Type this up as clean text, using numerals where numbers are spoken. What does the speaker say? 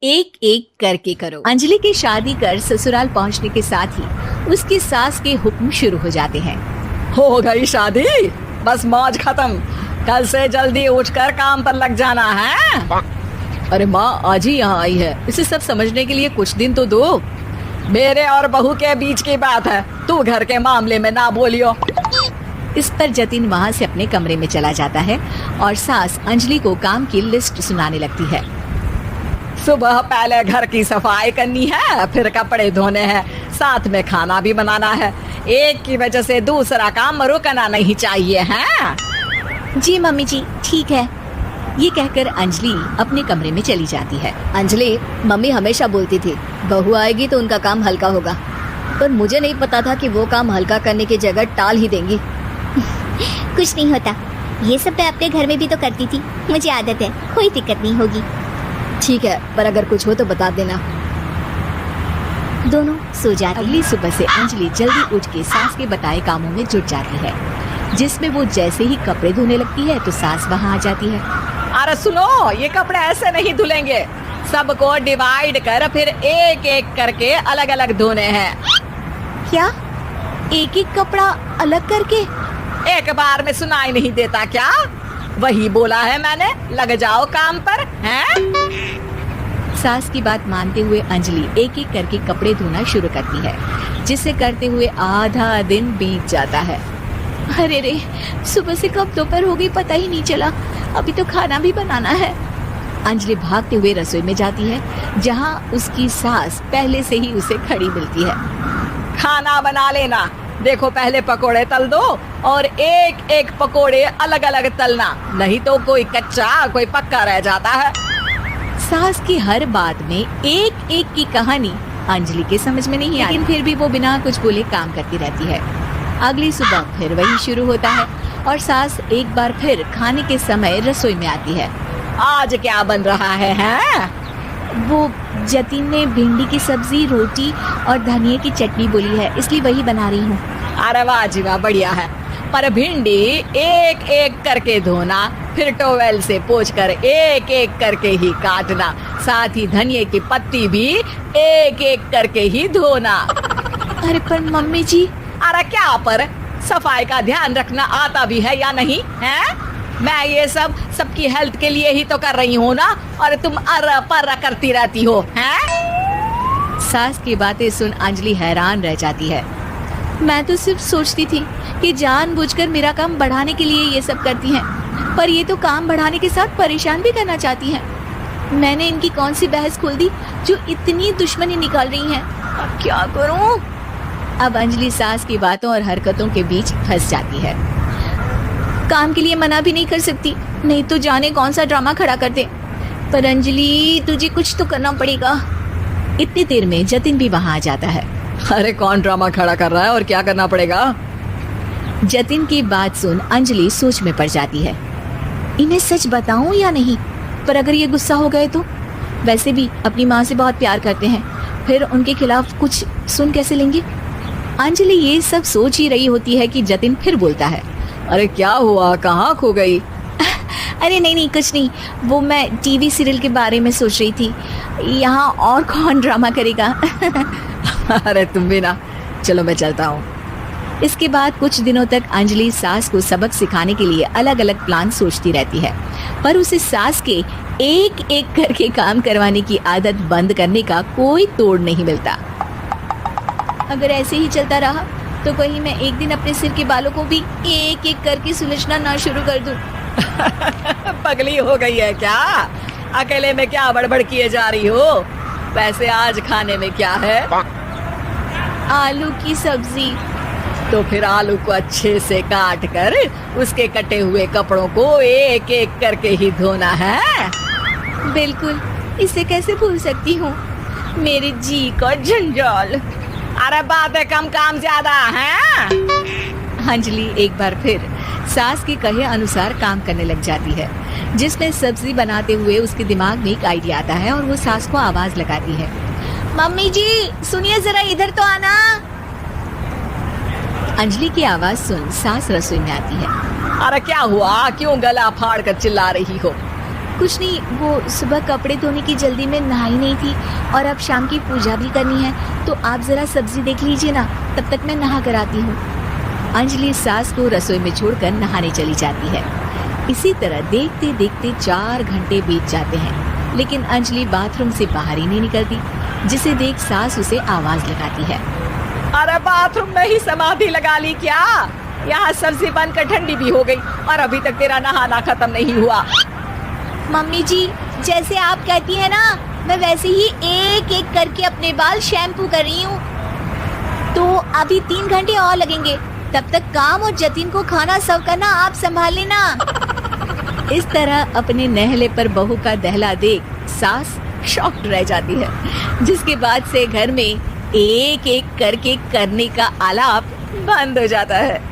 एक एक करके करो। अंजलि की शादी कर ससुराल पहुंचने के साथ ही उसकी सास के हुक्म शुरू हो जाते हैं। हो गई शादी, बस मौज खत्म। कल से जल्दी उठकर काम पर लग जाना है। अरे माँ आज ही यहाँ आई है, इसे सब समझने के लिए कुछ दिन तो दो। मेरे और बहू के बीच की बात है, तू घर के मामले में ना बोलियो। इस पर जतिन वहाँ से अपने कमरे में चला जाता है और सास अंजलि को काम की लिस्ट सुनाने लगती है। सुबह पहले घर की सफाई करनी है, फिर कपड़े धोने हैं, साथ में खाना भी बनाना है। एक की वजह से दूसरा काम रुकना नहीं चाहिए है। जी मम्मी जी ठीक है। ये कहकर अंजलि अपने कमरे में चली जाती है। अंजलि, मम्मी हमेशा बोलती थी बहू आएगी तो उनका काम हल्का होगा, पर मुझे नहीं पता था कि वो काम हल्का करने की जगह टाल ही देंगी। कुछ नहीं होता, ये सब मैं अपने घर में भी तो करती थी, मुझे आदत है, कोई दिक्कत नहीं होगी। ठीक है, पर अगर कुछ हो तो बता देना। दोनों सो जाते हैं। अगली सुबह से अंजलि जल्दी उठ के सास के बताए कामों में जुट जाती है, जिसमें वो जैसे ही कपड़े धोने लगती है तो सास वहाँ आ जाती है। अरे सुनो, ये कपड़े ऐसे नहीं धुलेंगे, सबको डिवाइड कर फिर एक एक करके अलग अलग धोने हैं। क्या एक एक कपड़ा अलग करके? एक बार में सुनाई नहीं देता क्या? वही बोला है मैंने, लग जाओ काम पर हैं? सास की बात मानते हुए अंजलि एक एक करके कपड़े धोना शुरू करती है, जिसे करते हुए आधा दिन बीत जाता है। अरे रे, सुबह से कब दोपहर हो गई पता ही नहीं चला, अभी तो खाना भी बनाना है। अंजलि भागते हुए रसोई में जाती है, जहाँ उसकी सास पहले से ही उसे खड़ी मिलती है। खाना बना लेना, देखो पहले पकोड़े तल दो और एक एक पकोड़े अलग अलग तलना, नहीं तो कोई कच्चा कोई पक्का रह जाता है। सास की हर बात में एक एक की कहानी अंजलि के समझ में नहीं आई, लेकिन फिर भी वो बिना कुछ बोले काम करती रहती है। अगली सुबह फिर वही शुरू होता है और सास एक बार फिर खाने के समय रसोई में आती है। आज क्या बन रहा है हैं? वो जतिन ने भिंडी की सब्जी, रोटी और धनिया की चटनी बोली है, इसलिए वही बना रही हूँ। अरे वाह जी वाह, बढ़िया है। पर भिंडी एक एक करके धोना, फिर टोवेल से पोंछकर एक एक करके ही काटना, साथ ही धनिया की पत्ती भी एक एक करके ही धोना। अरे पर मम्मी जी। अरे क्या पर? सफाई का ध्यान रखना आता भी है या नहीं है? मैं ये सब सबकी हेल्थ के लिए ही तो कर रही हूँ ना, और तुम अर्रा पर्रा करती रहती हो हैं? सास की बातें सुन अंजलि हैरान रह जाती है। मैं तो सिर्फ सोचती थी कि जानबूझकर मेरा काम बढ़ाने के लिए ये सब करती हैं, पर ये तो काम बढ़ाने के साथ परेशान भी करना चाहती हैं। मैंने इनकी कौन सी बहस खोल दी जो इतनी दुश्मनी निकाल रही हैं? अब क्या करूं? अब अंजलि सास की बातों और हरकतों के बीच फंस जाती है। काम के लिए मना भी नहीं कर सकती, नहीं तो जाने कौन सा ड्रामा खड़ा कर दे। पर अंजलि, तुझे कुछ तो करना पड़ेगा। इतनी देर में जतिन भी वहाँ आ जाता है। अरे कौन ड्रामा खड़ा कर रहा है और क्या करना पड़ेगा? जतिन की बात सुन अंजलि सोच में पड़ जाती है। इन्हें सच बताऊं या नहीं? पर अगर ये गुस्सा हो गए तो? वैसे भी अपनी माँ से बहुत प्यार करते हैं, फिर उनके खिलाफ कुछ सुन कैसे लेंगे? अंजलि ये सब सोच ही रही होती है कि जतिन फिर बोलता है। अरे क्या हुआ, कहाँ खो गई? अरे नहीं कुछ नहीं, वो मैं टीवी सीरियल के बारे में सोच रही थी। यहाँ और कौन ड्रामा करेगा? अरे तुम भी ना, चलो मैं चलता हूँ। इसके बाद कुछ दिनों तक अंजलि सास को सबक सिखाने के लिए अलग अलग प्लान सोचती रहती है, पर उसे सास के एक एक करके काम करवाने की आदत बंद करने का कोई तोड़ नहीं मिलता। अगर ऐसे ही चलता रहा तो कहीं मैं एक दिन अपने सिर के बालों को भी एक एक करके सुलझना ना शुरू कर दूं। पगली हो गई है क्या? अकेले में क्या बड़बड़ किए जा रही हो? वैसे आज खाने में क्या है? आलू की सब्जी। तो फिर आलू को अच्छे से काट कर उसके कटे हुए कपड़ों को एक एक करके ही धोना है। बिल्कुल, इसे कैसे भूल सकती हूँ, मेरे जी का जंजाल। अरे बातें कम काम ज्यादा है। अंजलि एक बार फिर सास के कहे अनुसार काम करने लग जाती है, जिसमें सब्जी बनाते हुए उसके दिमाग में एक आइडिया आता है और वो सास को आवाज लगाती है। मम्मी जी सुनिए जरा, इधर तो आना। अंजलि की आवाज सुन सास रसोई में आती है। अरे क्या हुआ, क्यों गला फाड़ कर चिल्ला रही हो? कुछ नहीं, वो सुबह कपड़े धोने की जल्दी में नहाई नहीं थी और अब शाम की पूजा भी करनी है, तो आप जरा सब्जी देख लीजिए ना, तब तक मैं नहा कर आती हूँ। अंजलि सास को रसोई में छोड़कर नहाने चली जाती है। इसी तरह देखते देखते 4 घंटे बीत जाते हैं, लेकिन अंजलि बाथरूम से बाहर ही नहीं निकलती, जिसे देख सास उसे आवाज लगाती है। अरे बाथरूम में ही समाधि लगा ली क्या? यहाँ सब्जी बनकर ठंडी भी हो गई और अभी तक तेरा नहाना खत्म नहीं हुआ। मम्मी जी, जैसे आप कहती हैं ना, मैं वैसे ही एक एक करके अपने बाल शैम्पू कर रही हूँ। तो अभी 3 घंटे और लगेंगे, तब तक काम और जतिन को खाना सर्व करना आप संभाल लेना। इस तरह अपने नहले पर बहू का दहला देख सास शॉक्ड रह जाती है, जिसके बाद से घर में एक एक करके करने का आलाप बंद हो जाता है।